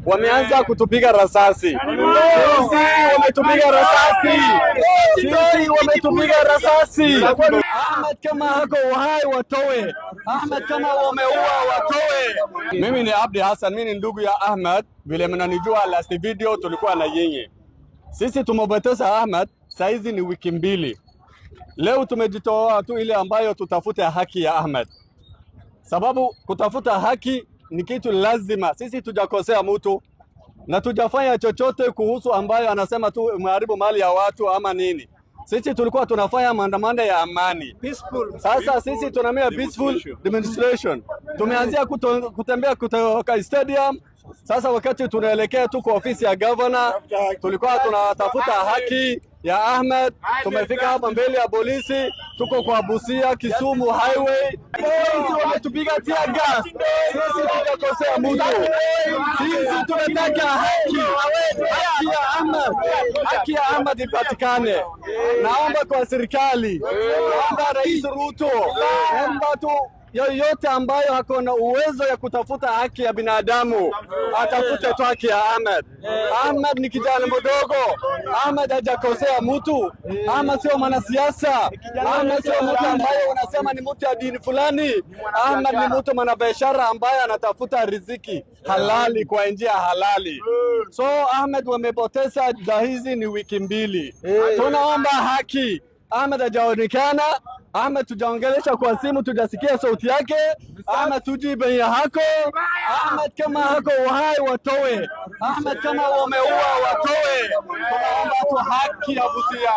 wameanza kutupiga risasi. Sisi wametupiga risasi. Sisi wametupiga risasi. Ahmed kama hako uhai watoe. Ahmed kama wameua watoe. Mimi ni Abdi Hassan, mimi ni ndugu ya Ahmed. Vile mnanijua last video tulikuwa na yeye. Sisi tumepoteza Ahmed, saizi ni wiki mbili. Leo tumejitoa tu ile ambayo tutafute haki ya Ahmed. Sababu kutafuta haki ni kitu lazima. Sisi tujakosea mtu na tujafanya chochote kuhusu ambayo anasema tu umeharibu mali ya watu ama nini. Sisi tulikuwa tunafanya maandamano ya amani. Peaceful. Sasa sisi tunamia peaceful demonstration. Tumeanzia kutembea kutoka stadium. Sasa wakati tunaelekea tu kwa ofisi ya governor, tulikuwa tunatafuta haki ya Ahmed. Tumefika hapa mbele ya polisi, tuko kwa Busia Kisumu highway. Sisi wametupiga tear gas. Sisi tujakosea mtu. Sisi tunataka haki ya Ahmed. Haki ya Ahmed ipatikane. Naomba kwa serikali, naomba Rais Ruto, naomba tu yoyote ambayo hako na uwezo ya kutafuta haki ya binadamu atafute tu haki ya Ahmed. Ahmed ni kijana mdogo. Ahmed hajakosea mtu. Ahmed sio mwanasiasa. Ahmed sio mtu ambaye unasema ni mtu ya dini fulani. Ahmed ni mtu mwanabiashara ambaye anatafuta riziki halali kwa njia halali. So Ahmed wamepoteza hizi ni wiki mbili. Tunaomba haki. Ahmed hajaonekana. Ahmed tujaongelesha kwa simu, tujasikia sauti yake. Ahmed tujibe ya hako. Ahmed kama hako uhai watoe. Ahmed kama wameua watoe. Tunaomba tu haki ya Busia.